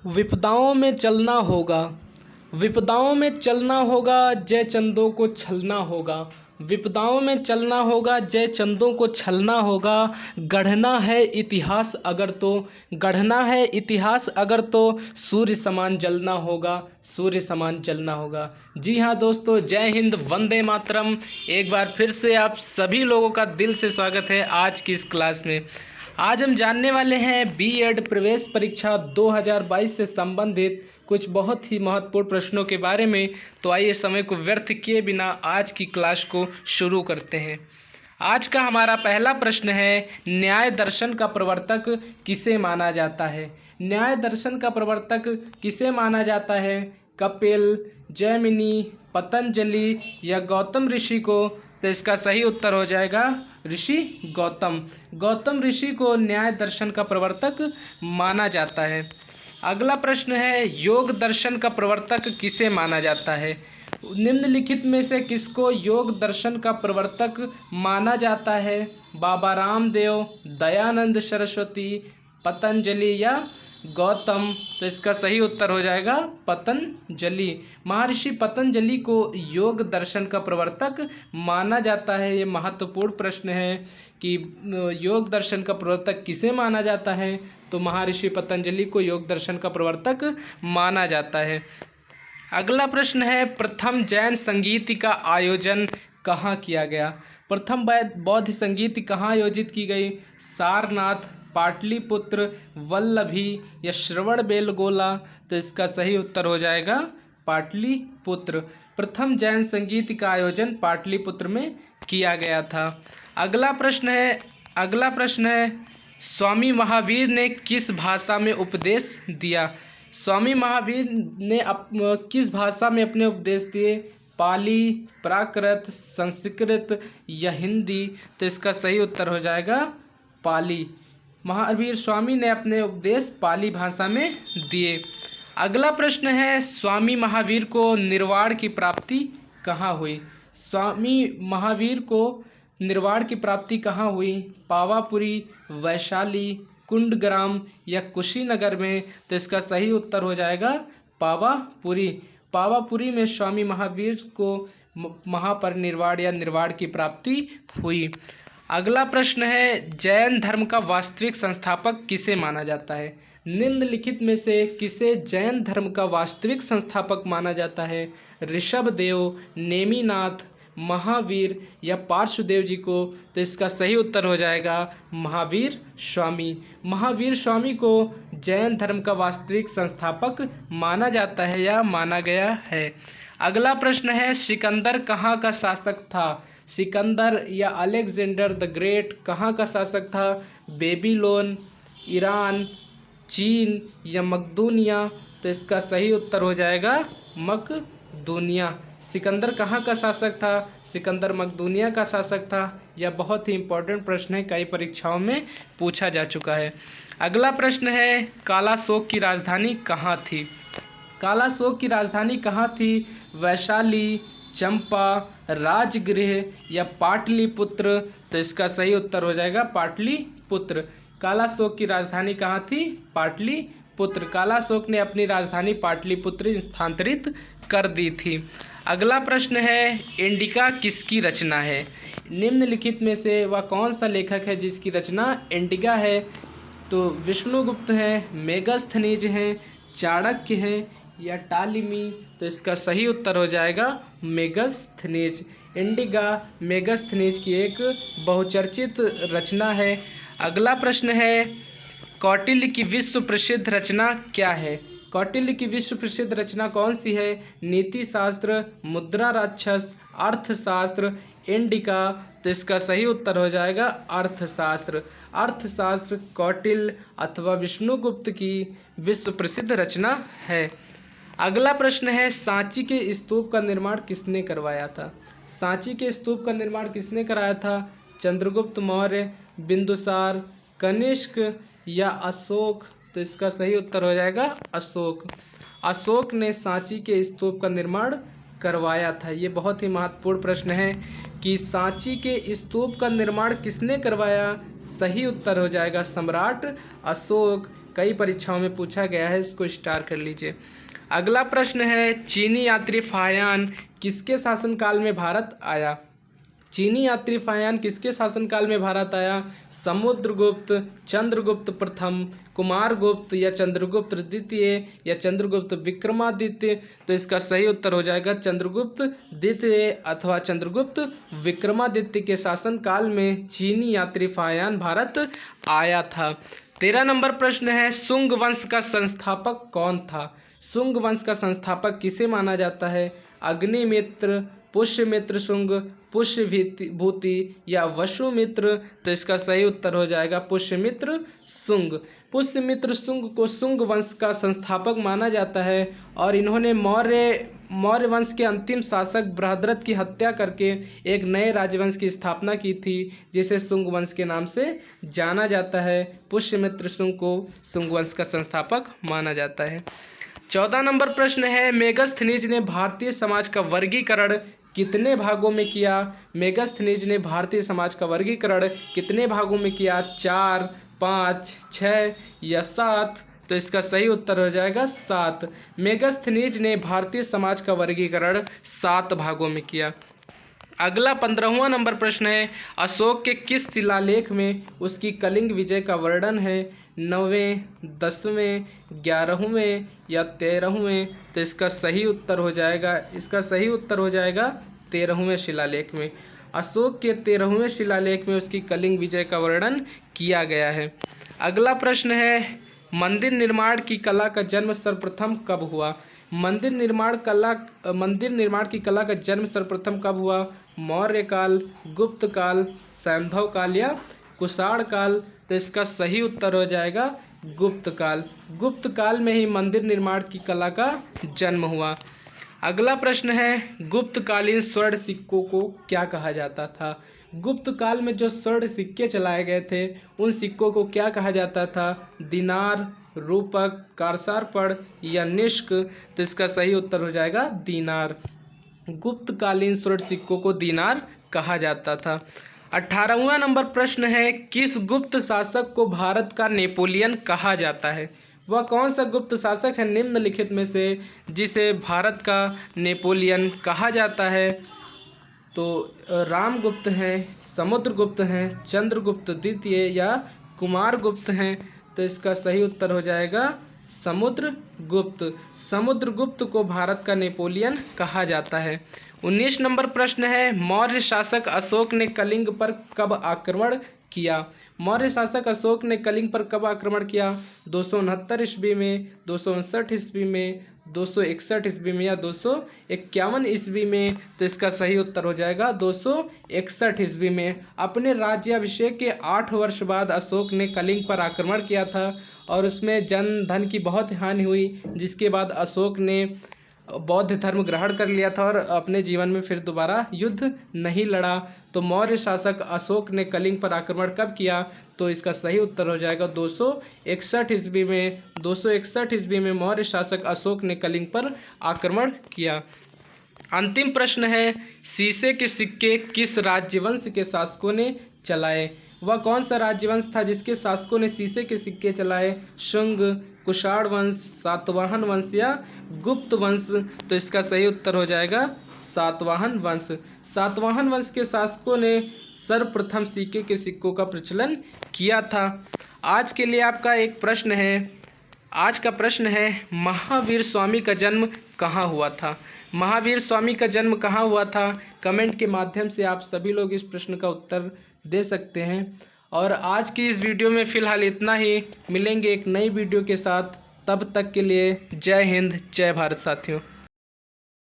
विपदाओं में चलना होगा, विपदाओं में चलना होगा, जय चंदों को छलना होगा। विपदाओं में चलना होगा, जय चंदों को छलना होगा। गढ़ना है इतिहास अगर तो, गढ़ना है इतिहास अगर तो, सूर्य समान जलना होगा, सूर्य समान जलना होगा। जी हाँ दोस्तों, जय हिंद, वंदे मातरम। एक बार फिर से आप सभी लोगों का दिल से स्वागत है आज की इस क्लास में। आज हम जानने वाले हैं बीएड प्रवेश परीक्षा 2022 से संबंधित कुछ बहुत ही महत्वपूर्ण प्रश्नों के बारे में। तो आइए समय को व्यर्थ किए बिना आज की क्लास को शुरू करते हैं। आज का हमारा पहला प्रश्न है, न्याय दर्शन का प्रवर्तक किसे माना जाता है? न्याय दर्शन का प्रवर्तक किसे माना जाता है? कपिल, जैमिनी, पतंजलि या गौतम ऋषि को? तो इसका सही उत्तर हो जाएगा ऋषि गौतम। गौतम ऋषि को न्याय दर्शन का प्रवर्तक माना जाता है। अगला प्रश्न है, योग दर्शन का प्रवर्तक किसे माना जाता है? निम्नलिखित में से किसको योग दर्शन का प्रवर्तक माना जाता है? बाबा रामदेव, दयानंद सरस्वती, पतंजलि या गौतम? तो इसका सही उत्तर हो जाएगा पतंजलि। महर्षि पतंजलि को योग दर्शन का प्रवर्तक माना जाता है। ये महत्वपूर्ण प्रश्न है कि योग दर्शन का प्रवर्तक किसे माना जाता है? तो महर्षि पतंजलि को योग दर्शन का प्रवर्तक माना जाता है। अगला प्रश्न है, प्रथम जैन संगीत का आयोजन कहाँ किया गया? प्रथम बौद्ध संगीत कहाँ आयोजित की गई? सारनाथ, पाटलिपुत्र, वल्लभी या श्रवणबेलगोला? तो इसका सही उत्तर हो जाएगा पाटलिपुत्र। प्रथम जैन संगीत का आयोजन पाटलिपुत्र में किया गया था। अगला प्रश्न है, स्वामी महावीर ने किस भाषा में उपदेश दिया? स्वामी महावीर ने किस भाषा में अपने उपदेश दिए? पाली, प्राकृत, संस्कृत या हिंदी? तो इसका सही उत्तर हो जाएगा पाली। महावीर स्वामी ने अपने उपदेश पाली भाषा में दिए। अगला प्रश्न है, स्वामी महावीर को निर्वाण की प्राप्ति कहाँ हुई? स्वामी महावीर को निर्वाण की प्राप्ति कहाँ हुई? पावापुरी, वैशाली, कुंडग्राम या कुशीनगर में? तो इसका सही उत्तर हो जाएगा पावापुरी। पावापुरी में स्वामी महावीर को महापरिनिर्वाण या निर्वाण की प्राप्ति हुई। अगला प्रश्न है, जैन धर्म का वास्तविक संस्थापक किसे माना जाता है? निम्नलिखित में से किसे जैन धर्म का वास्तविक संस्थापक माना जाता है? ऋषभदेव, नेमिनाथ, महावीर या पार्श्वदेव जी को? तो इसका सही उत्तर हो जाएगा महावीर स्वामी। महावीर स्वामी को जैन धर्म का वास्तविक संस्थापक माना जाता है या माना गया है। अगला प्रश्न है, सिकंदर कहाँ का शासक था? सिकंदर या अलेक्जेंडर द ग्रेट कहाँ का शासक था? बेबीलोन, ईरान, चीन या मकदूनिया? तो इसका सही उत्तर हो जाएगा मकदूनिया। सिकंदर कहाँ का शासक था? सिकंदर मकदूनिया का शासक था। यह बहुत ही इंपॉर्टेंट प्रश्न है, कई परीक्षाओं में पूछा जा चुका है। अगला प्रश्न है, कालाशोक की राजधानी कहाँ थी? कालाशोक की राजधानी कहाँ थी? वैशाली, चंपा, राजगृह या पाटलिपुत्र? तो इसका सही उत्तर हो जाएगा पाटलिपुत्र। कालाशोक की राजधानी कहाँ थी? पाटलिपुत्र। कालाशोक ने अपनी राजधानी पाटलिपुत्र स्थानांतरित कर दी थी। अगला प्रश्न है, इंडिका किसकी रचना है? निम्नलिखित में से वह कौन सा लेखक है जिसकी रचना इंडिका है? तो विष्णुगुप्त हैं, मेगस्थनीज हैं, चाणक्य हैं या टालिमी? तो इसका सही उत्तर हो जाएगा मेगस्थनीज। इंडिका मेगस्थनीज की एक बहुचर्चित रचना है। अगला प्रश्न है, कौटिल्य की विश्व प्रसिद्ध रचना क्या है? कौटिल्य की विश्व प्रसिद्ध रचना कौन सी है? नीति शास्त्र, मुद्रा राक्षस, अर्थशास्त्र, इंडिका? तो इसका सही उत्तर हो जाएगा अर्थशास्त्र। अर्थशास्त्र कौटिल्य अथवा विष्णुगुप्त की विश्व प्रसिद्ध रचना है। अगला प्रश्न है, सांची के स्तूप का निर्माण किसने करवाया था? सांची के स्तूप का निर्माण किसने कराया था? चंद्रगुप्त मौर्य, बिंदुसार, कनिष्क या अशोक? तो इसका सही उत्तर हो जाएगा अशोक। अशोक ने सांची के स्तूप का निर्माण करवाया था। ये बहुत ही महत्वपूर्ण प्रश्न है कि सांची के स्तूप का निर्माण किसने करवाया? सही उत्तर हो जाएगा सम्राट अशोक। कई परीक्षाओं में पूछा गया है, इसको स्टार कर लीजिए। अगला प्रश्न है, चीनी यात्री फाह्यान किसके शासनकाल में भारत आया? चीनी यात्री फाह्यान किसके शासनकाल में भारत आया? समुद्रगुप्त, चंद्रगुप्त प्रथम, कुमारगुप्त या चंद्रगुप्त द्वितीय या चंद्रगुप्त विक्रमादित्य? तो इसका सही उत्तर हो जाएगा चंद्रगुप्त द्वितीय अथवा चंद्रगुप्त विक्रमादित्य के शासनकाल में चीनी यात्री फाह्यान भारत आया था। 13 नंबर प्रश्न है, शुंग वंश का संस्थापक कौन था? शुंग वंश का संस्थापक किसे माना जाता है? अग्निमित्र, पुष्यमित्र शुंग, पुष्यभूति या वसुमित्र? तो इसका सही उत्तर हो जाएगा पुष्यमित्र शुंग। पुष्यमित्र शुंग को शुंग वंश का संस्थापक माना जाता है और इन्होंने मौर्य वंश के अंतिम शासक बृहद्रथ की हत्या करके एक नए राजवंश की स्थापना की थी, जिसे शुंग वंश के नाम से जाना जाता है। पुष्यमित्र शुंग को शुंग वंश का संस्थापक माना जाता है। 14 नंबर प्रश्न है, मेगस्थनीज ने भारतीय समाज का वर्गीकरण कितने भागों में किया? मेगस्थनीज ने भारतीय समाज का वर्गीकरण कितने भागों में किया? 4, 5, 6 या 7? तो इसका सही उत्तर हो जाएगा 7। मेगस्थनीज ने भारतीय समाज का वर्गीकरण 7 भागों में किया। अगला 15वां नंबर प्रश्न है, अशोक के किस शिलालेख में उसकी कलिंग विजय का वर्णन है? 9वें, 10वें, 11वें या 13वें? तो इसका सही उत्तर हो जाएगा 13वें शिलालेख में। अशोक के 13वें शिलालेख में उसकी कलिंग विजय का वर्णन किया गया है। अगला प्रश्न है, मंदिर निर्माण की कला का जन्म सर्वप्रथम कब हुआ? मंदिर निर्माण की कला का जन्म सर्वप्रथम कब हुआ? मौर्य काल, गुप्त काल, सैंधव काल या कुषाण काल? तो इसका सही उत्तर हो जाएगा गुप्त काल। गुप्त काल में ही मंदिर निर्माण की कला का जन्म हुआ। अगला प्रश्न है, गुप्तकालीन स्वर्ण सिक्कों को क्या कहा जाता था? गुप्त काल में जो स्वर्ण सिक्के चलाए गए थे उन सिक्कों को क्या कहा जाता था? दिनार, रूपक, कारसारपड़ या निष्क? तो इसका सही उत्तर हो जाएगा दीनार। गुप्तकालीन स्वर्ण सिक्कों को दीनार कहा जाता था। 18वां नंबर प्रश्न है, किस गुप्त शासक को भारत का नेपोलियन कहा जाता है? वह कौन सा गुप्त शासक है निम्नलिखित में से जिसे भारत का नेपोलियन कहा जाता है? तो रामगुप्त हैं, समुद्रगुप्त हैं, चंद्रगुप्त द्वितीय या कुमारगुप्त हैं? तो इसका सही उत्तर हो जाएगा समुद्रगुप्त। समुद्रगुप्त को भारत का नेपोलियन कहा जाता है। 19 नंबर प्रश्न है, मौर्य शासक अशोक ने कलिंग पर कब आक्रमण किया? मौर्य शासक अशोक ने कलिंग पर कब आक्रमण किया? 269 ईस्वी में, 259 ईस्वी में, 261 ईस्वी में या 251 ईस्वी में? तो इसका सही उत्तर हो जाएगा 261 ईस्वी में। अपने राज्याभिषेक के 8 वर्ष बाद अशोक ने कलिंग पर आक्रमण किया था और उसमें जन धन की बहुत हानि हुई, जिसके बाद अशोक ने बौद्ध धर्म ग्रहण कर लिया था और अपने जीवन में फिर दोबारा युद्ध नहीं लड़ा। तो मौर्य शासक अशोक ने कलिंग पर आक्रमण कब किया? तो इसका सही उत्तर हो जाएगा 261 ईस्वी में। 261 ईस्वी में मौर्य शासक अशोक ने कलिंग पर आक्रमण किया। अंतिम प्रश्न है, शीशे के सिक्के किस राज्यवंश के शासकों ने चलाए? वह कौन सा राज्यवंश था जिसके शासकों ने शीशे के सिक्के चलाए? शुंग, कुषाण वंश, सातवाहन वंश या गुप्त वंश? तो इसका सही उत्तर हो जाएगा सातवाहन वंश। सातवाहन वंश के शासकों ने सर्वप्रथम सिक्के के सिक्कों का प्रचलन किया था। आज के लिए आपका एक प्रश्न है, आज का प्रश्न है, महावीर स्वामी का जन्म कहाँ हुआ था? महावीर स्वामी का जन्म कहाँ हुआ था? कमेंट के माध्यम से आप सभी लोग इस प्रश्न का उत्तर दे सकते हैं। और आज की इस वीडियो में फ़िलहाल इतना ही। मिलेंगे एक नई वीडियो के साथ, तब तक के लिए जय हिंद, जय भारत साथियों।